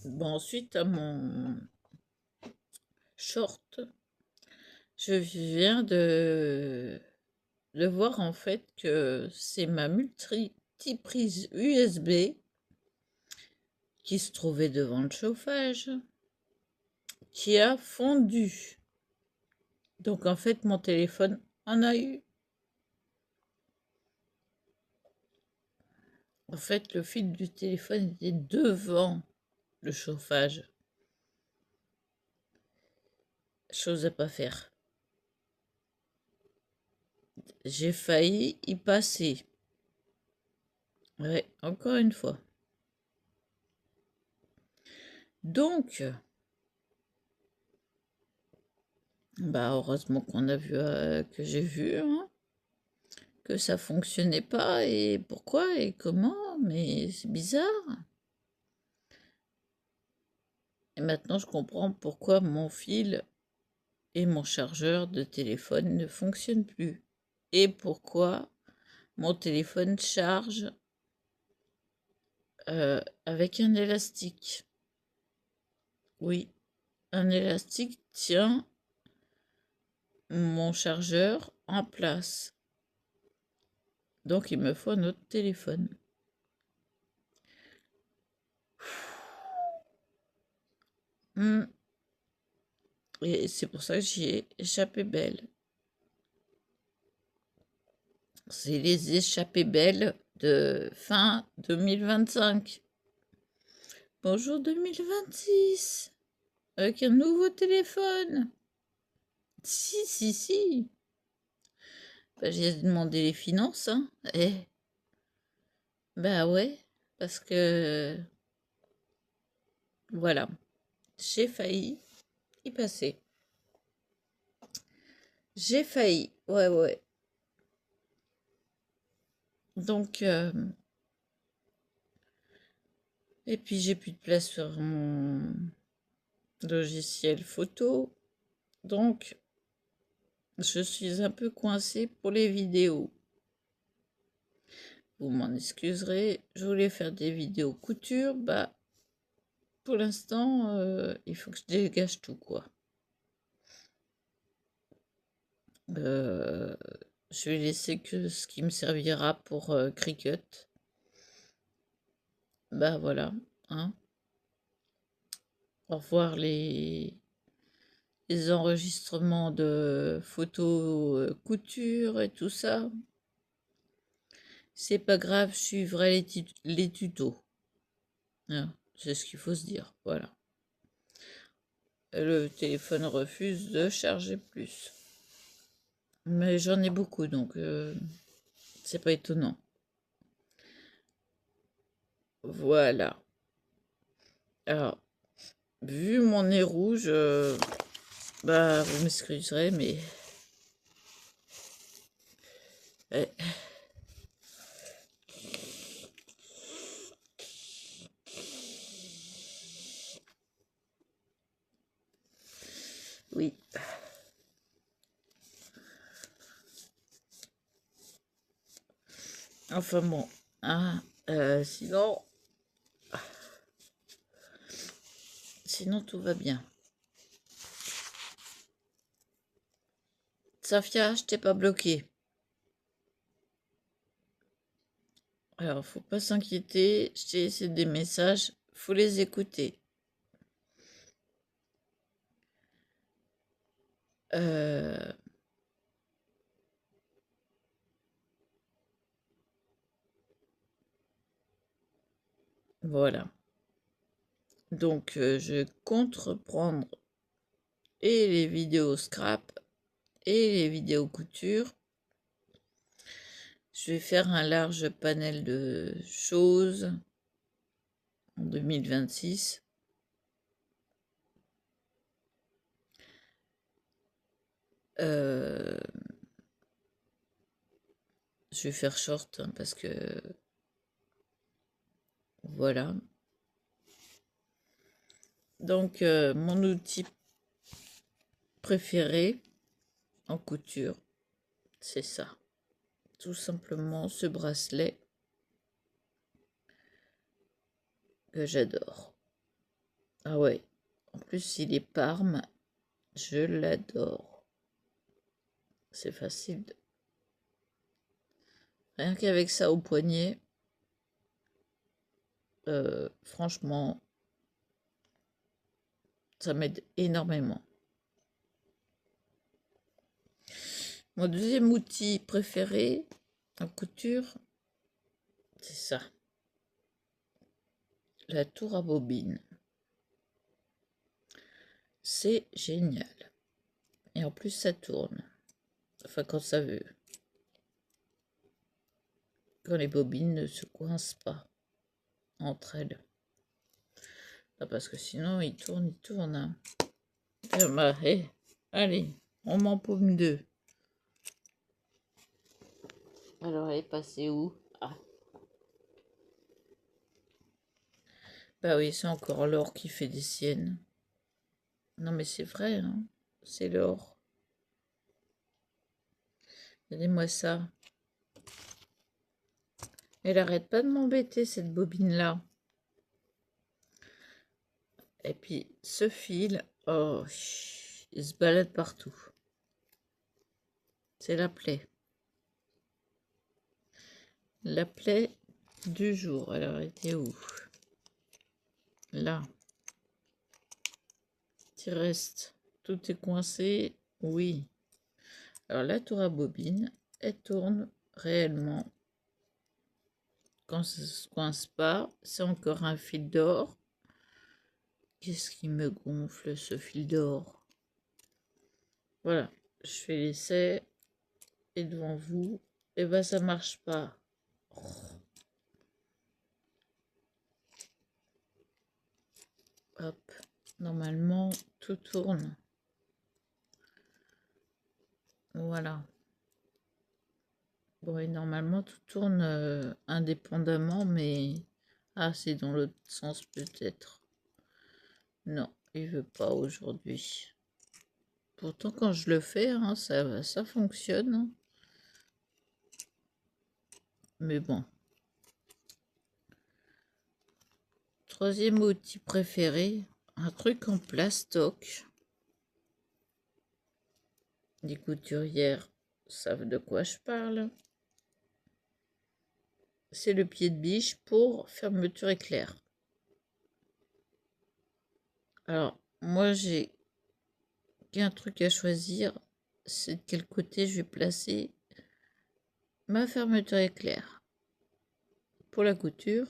Bon, suite à mon short, je viens de voir en fait que c'est ma multiprise USB qui se trouvait devant le chauffage qui a fondu. Donc en fait, mon téléphone en a eu. En fait, le fil du téléphone était devant le chauffage. Chose à pas faire. J'ai failli y passer. Ouais, encore une fois. Donc, bah heureusement qu'on a vu, que j'ai vu, hein, que ça fonctionnait pas et pourquoi et comment, mais c'est bizarre. Et maintenant je comprends pourquoi mon fil et mon chargeur de téléphone ne fonctionnent plus. Et pourquoi mon téléphone charge avec un élastique. Oui, un élastique tient mon chargeur en place. Donc il me faut un autre téléphone. Et c'est pour ça que j'y ai échappé belle. C'est les échappées belles de fin 2025. Bonjour 2026. Avec un nouveau téléphone. Si. Bah, j'ai demandé les finances, hein. Bah ouais, parce que voilà, j'ai failli y passer. J'ai failli, ouais. Donc, et puis j'ai plus de place sur mon logiciel photo. Donc, je suis un peu coincée pour les vidéos. Vous m'en excuserez, je voulais faire des vidéos couture. Bah, pour l'instant, il faut que je dégage tout, quoi. Je vais laisser que ce qui me servira pour Cricut. Bah voilà, hein. Au revoir les enregistrements de photos couture et tout ça. C'est pas grave, je suivrai les tutos. Hein, c'est ce qu'il faut se dire, voilà. Le téléphone refuse de charger plus. Mais j'en ai beaucoup, donc c'est pas étonnant. Voilà. Alors, vu mon nez rouge, bah, vous m'excuserez, mais... oui. Enfin bon, hein, sinon tout va bien. Safia, je t'ai pas bloqué. Alors, faut pas s'inquiéter, je t'ai laissé des messages, faut les écouter. Voilà. Donc, je compte reprendre et les vidéos scrap et les vidéos couture. Je vais faire un large panel de choses en 2026. Je vais faire short hein, parce que voilà. Donc, mon outil préféré en couture, c'est ça. Tout simplement ce bracelet que j'adore. Ah ouais, en plus il est Parme, je l'adore. C'est facile. Rien qu'avec ça au poignet, franchement, ça m'aide énormément. Mon deuxième outil préféré en couture, c'est ça, la tour à bobine. C'est génial. Et en plus, ça tourne. Enfin, quand ça veut. Quand les bobines ne se coincent pas entre elles. Non, parce que sinon, ils tournent. Hein. Bah, hey, allez, on m'empaume deux. Alors, elle est passée où? Ah. Bah oui, c'est encore l'or qui fait des siennes. Non, mais c'est vrai, hein. C'est l'or. Donnez-moi ça. Elle arrête pas de m'embêter, cette bobine-là. Et puis, ce fil, oh, il se balade partout. C'est la plaie. La plaie du jour. Alors, elle était où? Là. Il reste. Tout est coincé. Oui. Alors, la tour à bobine, elle tourne réellement. Quand ça ne se coince pas, c'est encore un fil d'or. Qu'est-ce qui me gonfle, ce fil d'or? Voilà. Je fais l'essai. Et devant vous, et ben ça marche pas. Oh. Hop. Normalement, tout tourne. Voilà. Bon, et normalement, tout tourne indépendamment, mais... Ah, c'est dans l'autre sens peut-être. Non, il veut pas aujourd'hui. Pourtant, quand je le fais, hein, ça fonctionne. Mais bon. Troisième outil préféré, un truc en plastoc. Les couturières savent de quoi je parle. C'est le pied de biche pour fermeture éclair. Alors, moi, j'ai qu'un truc à choisir, c'est de quel côté je vais placer ma fermeture éclair. Pour la couture,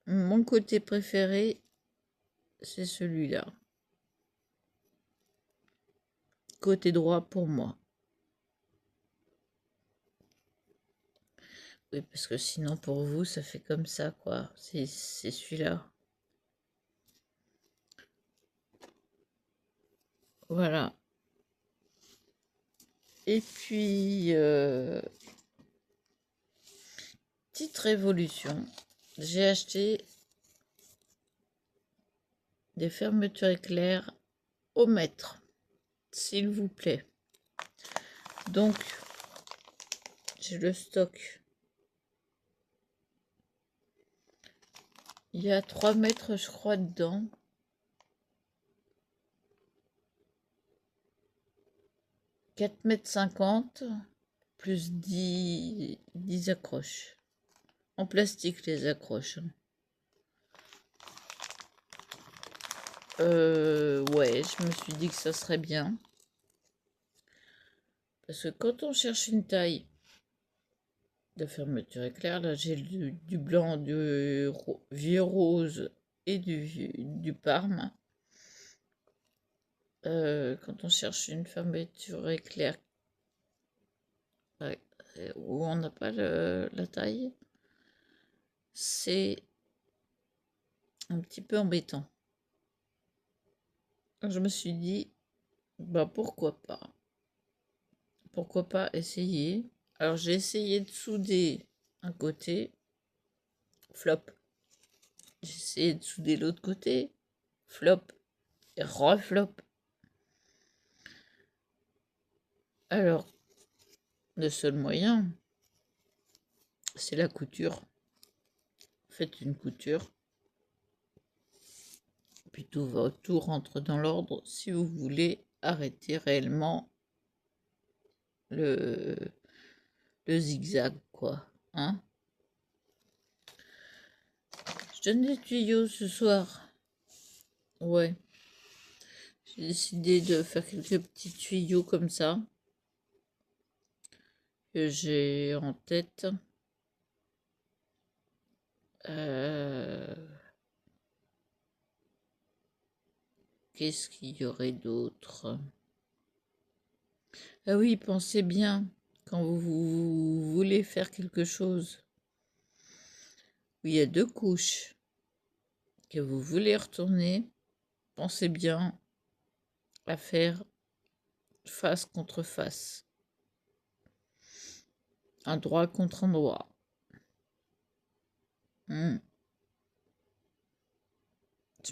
mon côté préféré, c'est celui-là. Côté droit pour moi. Oui, parce que sinon, pour vous, ça fait comme ça, quoi. C'est celui-là. Voilà. Et puis, petite révolution. J'ai acheté des fermetures éclair au mètre, s'il vous plaît. Donc, j'ai le stock. Il y a 3 mètres, je crois, dedans. 4,50 m, plus 10 accroches. En plastique, les accroches. Ouais, je me suis dit que ça serait bien. Parce que quand on cherche une taille de fermeture éclair, là j'ai du blanc, du vieux rose et du Parme. Quand on cherche une fermeture éclair où on n'a pas la taille, c'est un petit peu embêtant. Je me suis dit, bah pourquoi pas? Pourquoi pas essayer? Alors j'ai essayé de souder un côté, flop. J'ai essayé de souder l'autre côté, flop, et reflop. Alors, le seul moyen, c'est la couture. Faites une couture. puis tout rentre dans l'ordre si vous voulez arrêter réellement le, le zigzag, quoi. Hein? Je donne des tuyaux ce soir. Ouais. J'ai décidé de faire quelques petits tuyaux comme ça que j'ai en tête. Qu'est-ce qu'il y aurait d'autre? Ah oui, pensez bien, quand vous voulez faire quelque chose où il y a 2 couches, que vous voulez retourner, pensez bien à faire face contre face, endroit contre endroit. Je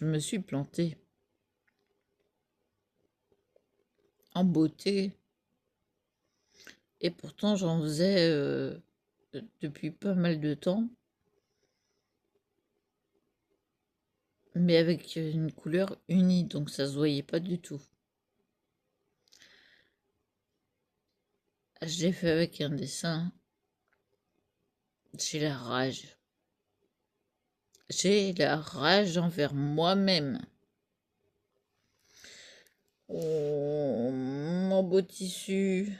me suis plantée. En beauté. Et pourtant, j'en faisais depuis pas mal de temps. Mais avec une couleur unie, donc ça se voyait pas du tout. Je l'ai fait avec un dessin. J'ai la rage. J'ai la rage envers moi-même. Oh, mon beau tissu.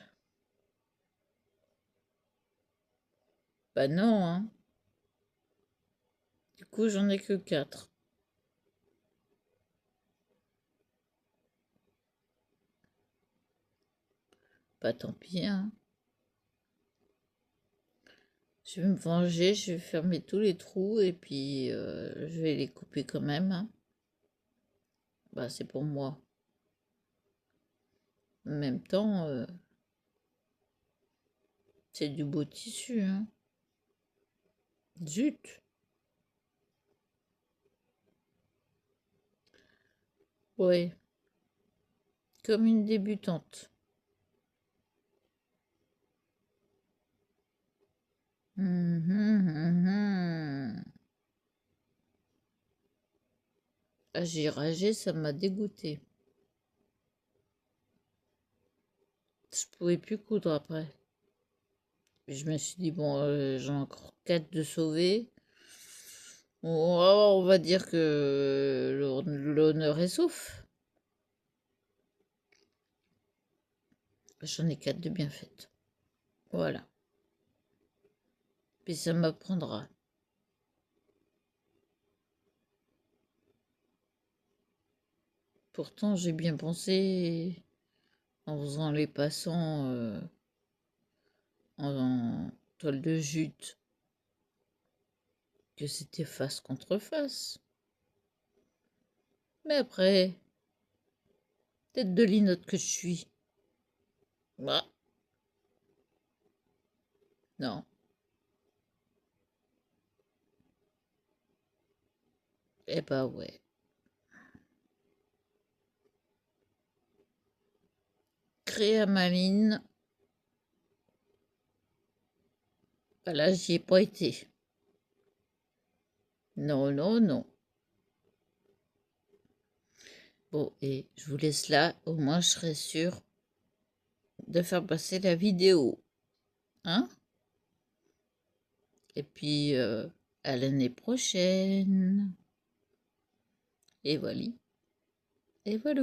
Bah non, hein. Du coup, j'en ai que 4. Bah tant pis, hein. Je vais me venger, je vais fermer tous les trous et puis je vais les couper quand même, hein. Bah c'est pour moi. En même temps, c'est du beau tissu, hein. Zut. Ouais, comme une débutante. Ah, j'ai ragé, ça m'a dégoûté. Je pouvais plus coudre après. Je me suis dit, bon, j'en ai encore 4 de sauvés. Bon, on va dire que l'honneur est sauf. J'en ai 4 de bien faites. Voilà. Puis ça m'apprendra. Pourtant, j'ai bien pensé, en faisant les passants en toile de jute, que c'était face contre face. Mais après, tête de linotte que je suis. Bah, non. Eh bah ouais. Créamaline, bah là, j'y ai pas été. Non, non, non. Bon, et je vous laisse là, au moins je serai sûre de faire passer la vidéo. Hein? Et puis, à l'année prochaine. Et voilà. Et voilà.